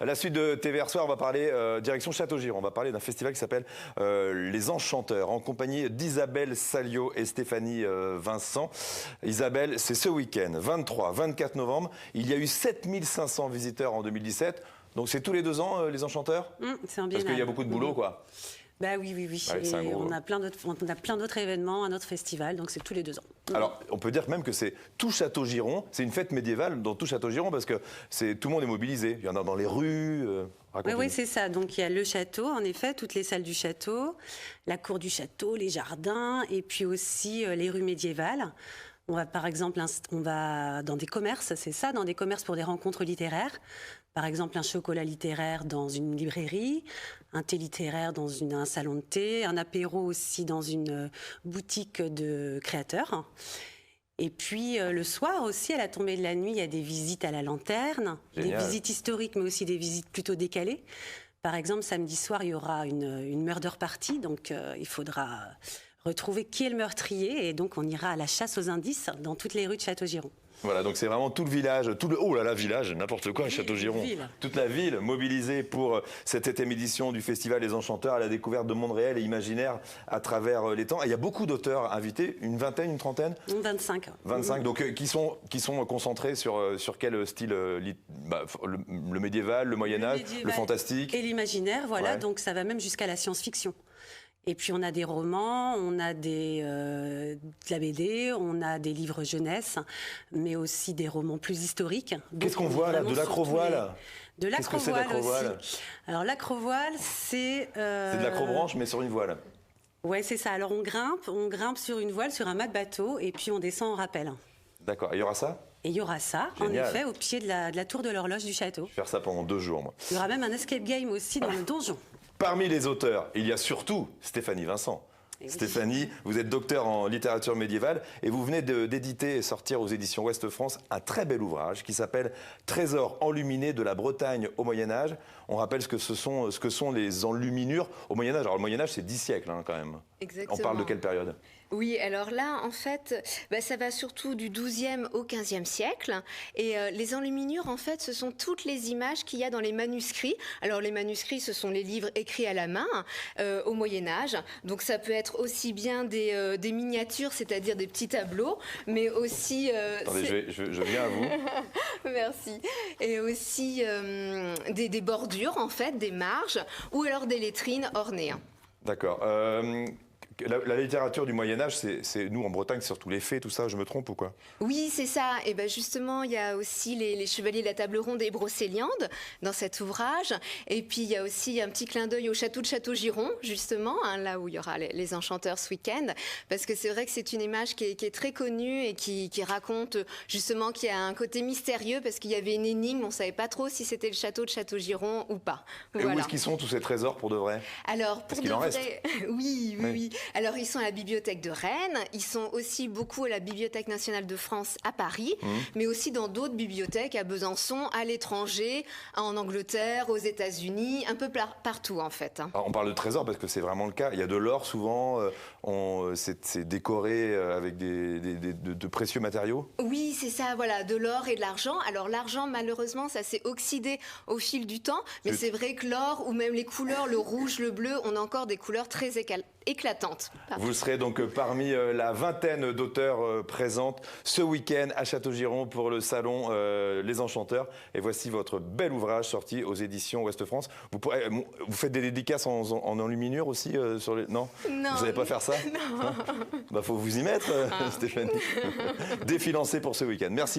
À la suite de TVR Soir, on va parler direction Châteaugiron. On va parler d'un festival qui s'appelle Les Enchanteurs, en compagnie d'Isabelle Salio et Stéphanie Vincent. Isabelle, c'est ce week-end, 23-24 novembre. Il y a eu 7500 visiteurs en 2017. Donc c'est tous les 2 ans, Les Enchanteurs? C'est un biennal. Parce qu'il y a beaucoup de boulot, quoi. Bah oui. Ouais, et on a plein d'autres événements, un autre festival, donc c'est tous les 2 ans. Alors, on peut dire même que c'est tout Châteaugiron, c'est une fête médiévale dans tout Châteaugiron, parce que tout le monde est mobilisé. Il y en a dans les rues. Oui, c'est ça. Donc il y a le château, en effet, toutes les salles du château, la cour du château, les jardins, et puis aussi les rues médiévales. On va par exemple, on va dans des commerces, c'est ça, dans des commerces pour des rencontres littéraires. Par exemple, un chocolat littéraire dans une librairie, un thé littéraire dans un salon de thé, un apéro aussi dans une boutique de créateurs. Et puis le soir aussi, à la tombée de la nuit, il y a des visites à la lanterne, Génial. des visites historiques, mais aussi des visites plutôt décalées. Par exemple, samedi soir, il y aura une murder party, donc il faudra retrouver qui est le meurtrier, et donc on ira à la chasse aux indices dans toutes les rues de Châteaugiron. Voilà, donc c'est vraiment tout le village, oh là là, village, n'importe quoi, Châteaugiron. Toute la ville mobilisée pour cette 7e édition du festival Les Enchanteurs, à la découverte de mondes réels et imaginaires à travers les temps. Et il y a beaucoup d'auteurs invités, une vingtaine, une trentaine? 25. 25, donc qui sont concentrés sur quel style? Le médiéval, le Moyen-Âge, le fantastique? Et l'imaginaire, voilà, Ouais. donc ça va même jusqu'à la science-fiction. Et puis on a des romans, on a de la BD, on a des livres jeunesse, mais aussi des romans plus historiques. Qu'est-ce qu'on voit là? De l'acrovoile? De Qu'est-ce que c'est l'acrovoile aussi. Alors l'acrovoile, c'est... C'est de l'acrobranche, mais sur une voile. Ouais, c'est ça. Alors on grimpe sur une voile, sur un mât de bateau, et puis on descend en rappel. D'accord, il y aura ça? Et il y aura ça, Génial. en effet, au pied de la tour de l'horloge du château. Je vais faire ça pendant 2 jours, moi. Il y aura même un escape game aussi dans le donjon. Parmi les auteurs, il y a surtout Stéphanie Vincent. Eh oui. Stéphanie, vous êtes docteur en littérature médiévale et vous venez d'éditer et sortir aux éditions Ouest France un très bel ouvrage qui s'appelle Trésors enluminés de la Bretagne au Moyen-Âge. On rappelle ce que sont les enluminures au Moyen-Âge. Alors le Moyen-Âge, c'est 10 siècles quand même. Exactement. On parle de quelle période? Oui, alors là, en fait, ça va surtout du XIIe au XVe siècle. Et les enluminures, en fait, ce sont toutes les images qu'il y a dans les manuscrits. Alors les manuscrits, ce sont les livres écrits à la main au Moyen-Âge. Donc ça peut être aussi bien des miniatures, c'est-à-dire des petits tableaux, mais aussi... Attendez, je viens à vous. Merci. Et aussi des bordures, en fait, des marges, ou alors des lettrines ornées. D'accord. La littérature du Moyen-Âge, c'est nous en Bretagne, c'est surtout les fées, tout ça, je me trompe ou quoi? Oui, c'est ça. Et ben justement, il y a aussi les chevaliers de la table ronde et Brocéliande dans cet ouvrage. Et puis, il y a aussi un petit clin d'œil au château de Châteaugiron, justement, là où il y aura les enchanteurs ce week-end. Parce que c'est vrai que c'est une image qui est très connue et qui raconte justement qu'il y a un côté mystérieux parce qu'il y avait une énigme, on ne savait pas trop si c'était le château de Châteaugiron ou pas. Et où est-ce qu'ils sont tous ces trésors pour de vrai? Alors, Parce pour qu'il de en vrai, reste. oui. Alors, ils sont à la bibliothèque de Rennes, ils sont aussi beaucoup à la Bibliothèque nationale de France à Paris, mais aussi dans d'autres bibliothèques à Besançon, à l'étranger, en Angleterre, aux États-Unis, un peu partout en fait. Alors, on parle de trésors parce que c'est vraiment le cas. Il y a de l'or souvent, c'est décoré avec de précieux matériaux. Oui, c'est ça, voilà, de l'or et de l'argent. Alors l'argent, malheureusement, ça s'est oxydé au fil du temps, mais c'est vrai que l'or ou même les couleurs, le rouge, le bleu, on a encore des couleurs très éclatantes. Pardon. Vous serez donc parmi la vingtaine d'auteurs présentes ce week-end à Châteaugiron pour le salon Les Enchanteurs. Et voici votre bel ouvrage sorti aux éditions Ouest France. Vous faites des dédicaces en enluminure aussi sur les... Non, Non. Vous n'allez pas faire ça? Non. Faut vous y mettre, Stéphanie. Défilancé pour ce week-end. Merci beaucoup.